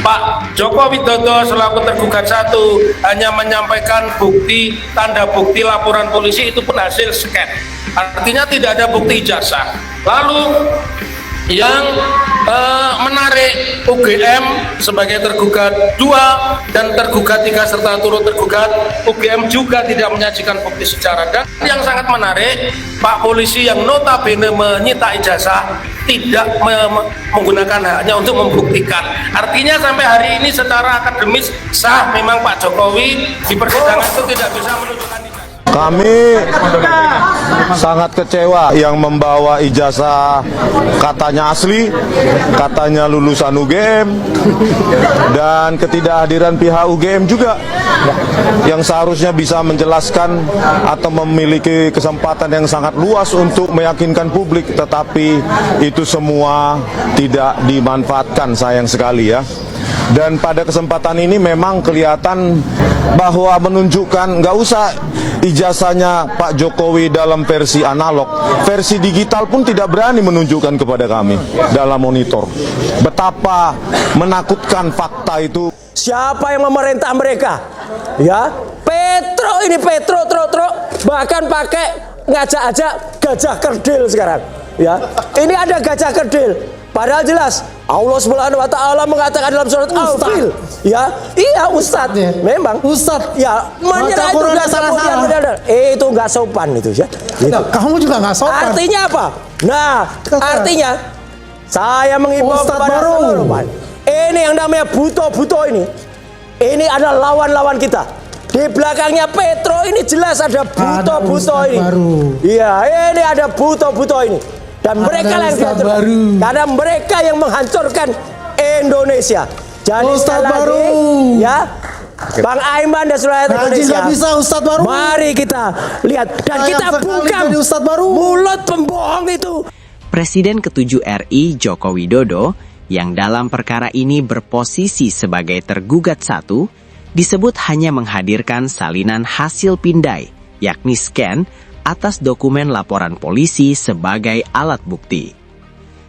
Pak Joko Widodo selaku tergugat 1 hanya menyampaikan bukti, tanda bukti laporan polisi itu pun hasil scan, artinya tidak ada bukti ijazah. Lalu yang menarik UGM sebagai tergugat 2 dan tergugat 3 serta turut tergugat, UGM juga tidak menyajikan bukti sejarah. Dan yang sangat menarik, Pak polisi yang notabene menyita ijazah tidak menggunakan haknya untuk membuktikan. Artinya sampai hari ini secara akademis sah memang Pak Jokowi di persidangan itu tidak bisa menunjukkan ijazah. Kami sangat kecewa yang membawa ijazah katanya asli, katanya lulusan UGM, dan ketidakhadiran pihak UGM juga yang seharusnya bisa menjelaskan atau memiliki kesempatan yang sangat luas untuk meyakinkan publik, tetapi itu semua tidak dimanfaatkan, sayang sekali ya. Dan pada kesempatan ini memang kelihatan bahwa menunjukkan nggak usah ijazahnya Pak Jokowi dalam versi analog, versi digital pun tidak berani menunjukkan kepada kami dalam monitor. Betapa menakutkan fakta itu. Siapa yang memerintah mereka? Ya, Petro ini bahkan pakai ngajak-ajak gajah kerdil sekarang. Ya, ini ada gajah kerdil. Padahal jelas Allah Subhanahu wa taala mengatakan dalam surat Al-Fil, ya, iya Ustadz, memang Ustadz, ya, menyerah itu nggak salah. Itu nggak sopan itu ya. Gitu. Kamu juga nggak sopan. Artinya apa? Nah, artinya saya mengimbau kepada seluruh ini yang namanya buto-buto ini adalah lawan-lawan kita. Di belakangnya Petro ini jelas ada buto-buto ini. Iya, ini ada buto-buto ini. Dan mereka yang dihancurkan, karena mereka yang menghancurkan Indonesia. Jadi sekali lagi, ya, Bang Aiman dan seluruh rakyat Indonesia, bisa Ustadz baru. Mari kita lihat dan kita bungkam mulut pembohong itu. Presiden ke-7 RI Joko Widodo yang dalam perkara ini berposisi sebagai tergugat 1 disebut hanya menghadirkan salinan hasil pindai, yakni scan atas dokumen laporan polisi sebagai alat bukti.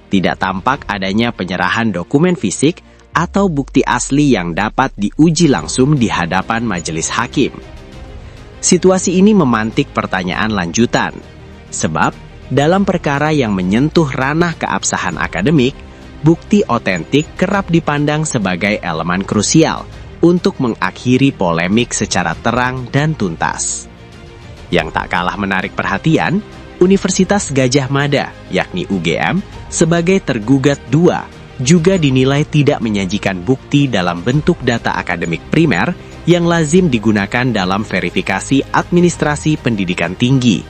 Tidak tampak adanya penyerahan dokumen fisik atau bukti asli yang dapat diuji langsung di hadapan majelis hakim. Situasi ini memantik pertanyaan lanjutan, sebab dalam perkara yang menyentuh ranah keabsahan akademik, bukti otentik kerap dipandang sebagai elemen krusial untuk mengakhiri polemik secara terang dan tuntas. Yang tak kalah menarik perhatian, Universitas Gadjah Mada, yakni UGM, sebagai tergugat 2, juga dinilai tidak menyajikan bukti dalam bentuk data akademik primer yang lazim digunakan dalam verifikasi administrasi pendidikan tinggi.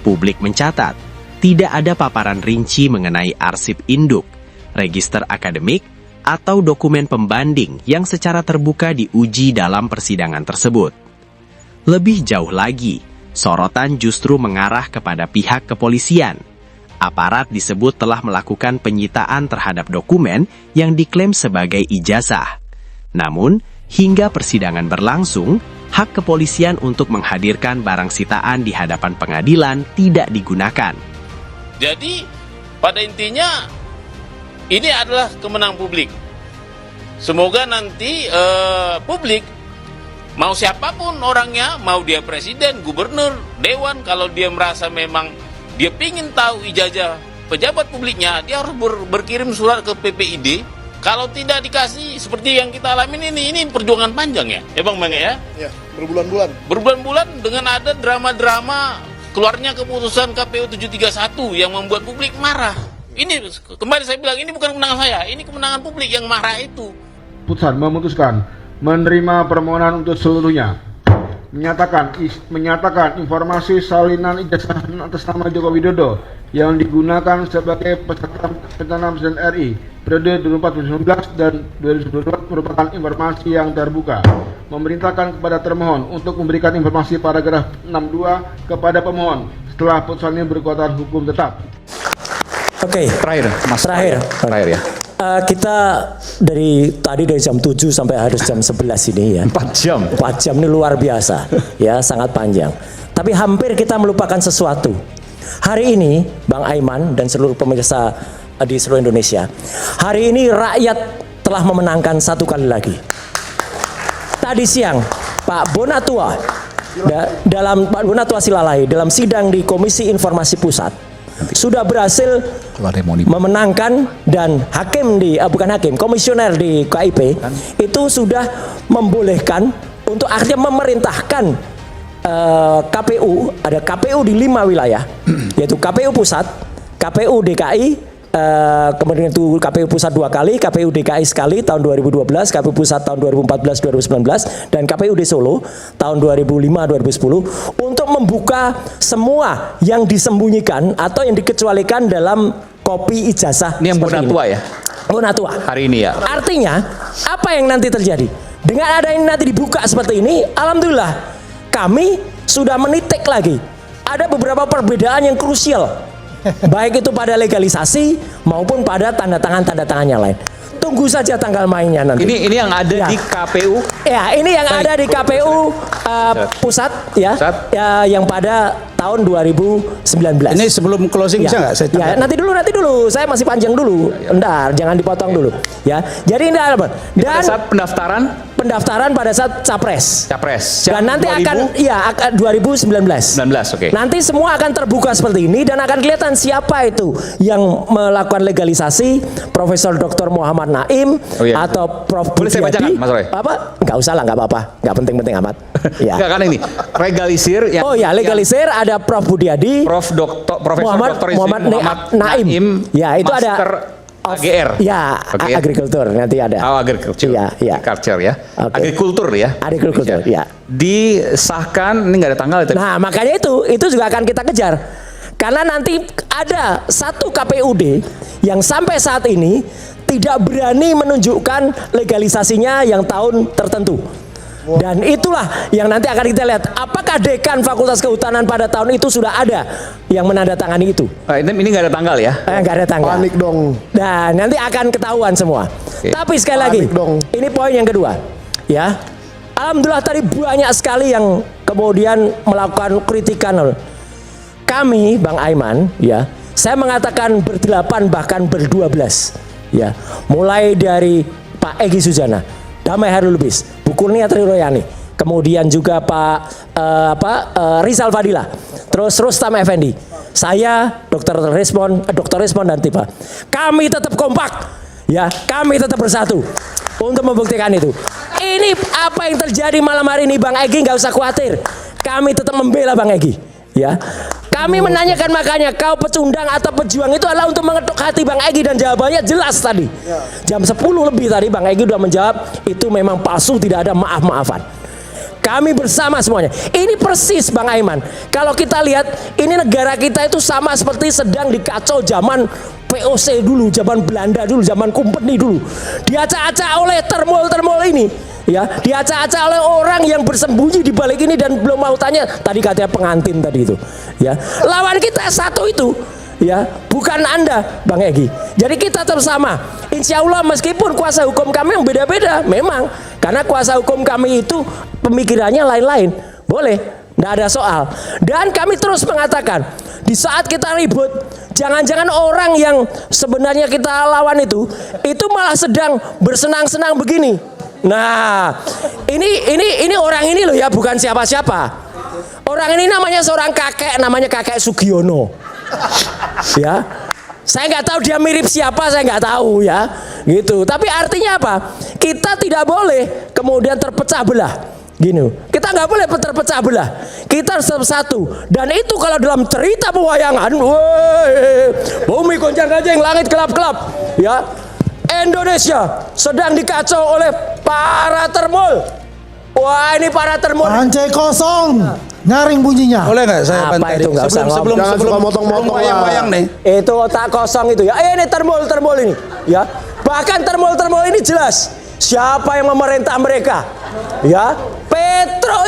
Publik mencatat, tidak ada paparan rinci mengenai arsip induk, register akademik, atau dokumen pembanding yang secara terbuka diuji dalam persidangan tersebut. Lebih jauh lagi, sorotan justru mengarah kepada pihak kepolisian. Aparat disebut telah melakukan penyitaan terhadap dokumen yang diklaim sebagai ijazah. Namun, hingga persidangan berlangsung, hak kepolisian untuk menghadirkan barang sitaan di hadapan pengadilan tidak digunakan. Jadi, pada intinya, ini adalah kemenangan publik. Semoga nanti publik, mau siapapun orangnya, mau dia presiden, gubernur, dewan, kalau dia merasa memang dia ingin tahu ijazah pejabat publiknya, dia harus berkirim surat ke PPID. Kalau tidak dikasih seperti yang kita alamin ini perjuangan panjang ya Bang Mange ya? Ya, berbulan-bulan. Berbulan-bulan dengan ada drama-drama keluarnya keputusan KPU 731 yang membuat publik marah. Ini kembali saya bilang, ini bukan kemenangan saya, ini kemenangan publik yang marah itu. Putusan memutuskan menerima permohonan untuk seluruhnya, menyatakan informasi salinan ijazah atas nama Joko Widodo yang digunakan sebagai peserta pencalonan Presiden RI periode 2014 dan 2022 merupakan informasi yang terbuka. Memerintahkan kepada termohon untuk memberikan informasi paragraf 62 kepada pemohon setelah putusan ini berkekuatan hukum tetap. Oke, terakhir ya. Kita dari jam 7 sampai harus jam 11 ini ya. 4 jam ini luar biasa ya, sangat panjang. Tapi hampir kita melupakan sesuatu. Hari ini Bang Aiman dan seluruh pemirsa di seluruh Indonesia, hari ini rakyat telah memenangkan satu kali lagi. Tadi siang Pak Bonatua Pak Bonatua Silalahi dalam sidang di Komisi Informasi Pusat sudah berhasil memenangkan, dan komisioner di KIP itu sudah membolehkan untuk akhirnya memerintahkan KPU, ada KPU di 5 wilayah, yaitu KPU Pusat, KPU DKI, kemudian itu KPU Pusat 2 kali, KPU DKI sekali tahun 2012, KPU Pusat tahun 2014-2019, dan KPU di Solo tahun 2005-2010 untuk membuka semua yang disembunyikan atau yang dikecualikan dalam kopi ijazah. Ini yang Bonatua ya? Bonatua. Hari ini ya? Artinya, apa yang nanti terjadi? Dengan ada yang nanti dibuka seperti ini, alhamdulillah kami sudah menitik lagi. Ada beberapa perbedaan yang krusial. Baik itu pada legalisasi maupun pada tanda tangan yang lain. Tunggu saja tanggal mainnya nanti. Ini yang ada di KPU. Ya, ini yang ada di KPU pusat ya, yang pada tahun 2019. Ini sebelum closing bisa nggak? Ya, nanti dulu. Saya masih panjang dulu. Bentar, jangan dipotong dulu. Ya, jadi ini apa? Dan pada saat pendaftaran pada saat capres. Dan nanti 2000? akan 2019. Oke. Nanti semua akan terbuka seperti ini dan akan kelihatan siapa itu yang melakukan legalisasi, Profesor Dr. Muhammad Naim atau Prof. Boleh saya bacakan, Mas Roy? Apa? Enggak usah lah, enggak apa-apa. Enggak penting-penting amat. Ya. Enggak, kan ini legalisir yang legalisir ada Prof. Budiadi, Profesor Muhammad Naim. Ya, itu Master ada AGR. Ya, agrikultur nanti ada. Agrikultur. Ya. Agriculture ya. Okay. Agrikultur ya. Agrikultur, ya. Disahkan, ini nggak ada tanggal itu. Nah, makanya itu juga akan kita kejar. Karena nanti ada satu KPUD yang sampai saat ini tidak berani menunjukkan legalisasinya yang tahun tertentu. Dan itulah yang nanti akan kita lihat. Apakah dekan Fakultas Kehutanan pada tahun itu sudah ada yang menandatangani itu? Ini nggak ada tanggal ya? Nggak ada tanggal. Panik dong. Nah, nanti akan ketahuan semua. Tapi sekali lagi, ini poin yang kedua. Ya, alhamdulillah tadi banyak sekali yang kemudian melakukan kritikan. Kami, Bang Aiman, ya, saya mengatakan berdelapan bahkan berdua-belas. Ya, mulai dari Pak Egy Sujana, Damai Hairul Lubis, Bu Kurnia Triroyani, kemudian juga Pak Rizal Fadila, terus Rustam Effendi, saya Dr. Resmond dan Tipa. Kami tetap kompak, ya, kami tetap bersatu untuk membuktikan itu. Ini apa yang terjadi malam hari ini, Bang Egy nggak usah khawatir, kami tetap membela Bang Egy, ya. Kami menanyakan makanya kau pecundang atau pejuang itu adalah untuk mengetuk hati Bang Egy, dan jawabannya jelas tadi. Jam 10 lebih tadi Bang Egy sudah menjawab itu memang palsu, tidak ada maaf-maafan. Kami bersama semuanya. Ini persis Bang Aiman. Kalau kita lihat ini negara kita itu sama seperti sedang dikacau zaman POC dulu, zaman Belanda dulu, zaman Kompeni dulu. Diacak-acak oleh termol-termol ini. Ya, diacak-acak oleh orang yang bersembunyi di balik ini dan belum mau tanya. Tadi katanya pengantin tadi itu. Ya, lawan kita satu itu. Ya, bukan Anda, Bang Egy. Jadi kita bersama. Insya Allah meskipun kuasa hukum kami yang beda-beda, memang karena kuasa hukum kami itu pemikirannya lain-lain. Boleh, tidak ada soal. Dan kami terus mengatakan, di saat kita ribut, jangan-jangan orang yang sebenarnya kita lawan itu malah sedang bersenang-senang begini. Nah, ini orang ini loh ya, bukan siapa-siapa. Orang ini namanya seorang kakek, namanya kakek Sugiono. Ya, saya nggak tahu dia mirip siapa, saya nggak tahu ya, gitu. Tapi artinya apa? Kita tidak boleh kemudian terpecah belah. Gini, kita nggak boleh terpecah belah. Kita harus satu. Dan itu kalau dalam cerita pewayangan, bumi goncang-gancing, langit gelap-gelap, ya. Indonesia sedang dikacau oleh para termol. Wah, ini para termol. Pancai kosong, nyaring bunyinya. Boleh nggak saya Apa bantai? itu nggak usah Sebelum motong-motong wayang nih. Itu otak kosong itu ya. Ini termol ini, ya. Bahkan termol ini jelas siapa yang memerintah mereka, ya. Petro,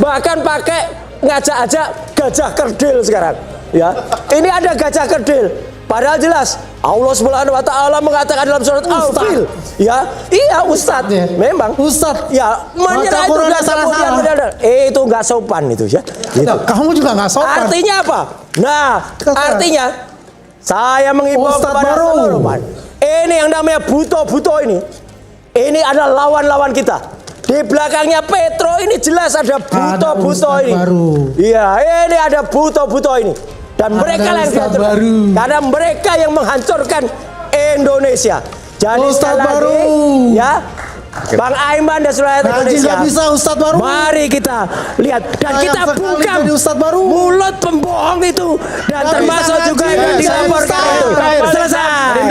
bahkan pakai ngajak-ajak gajah kerdil sekarang, ya. Ini ada gajah kerdil. Padahal jelas Allah Subhanahu wa taala mengatakan dalam surat Al-Fil, ya. Iya, Ustadz. Memang Ustadz. Ya, menyerah itu enggak salah. Itu enggak sopan itu ya. Gitu. Kamu juga enggak sopan. Artinya apa? Nah, artinya saya mengimbau kepada seluruh Ini yang namanya buto-buto ini. Ini adalah lawan-lawan kita. Di belakangnya Petro ini jelas ada buto-buto ini. Iya, ini ada buto-buto ini. Dan mereka yang dihancurkan. Karena mereka yang menghancurkan Indonesia. Jadi sekali lagi, ya, Bang Aiman dan seluruh rakyat Indonesia. Bisa Ustadz Baru. Mari kita lihat dan kita bungkam Ustadz Baru. mulut pembohong itu dan termasuk juga yang dilaporkan itu. Selesai.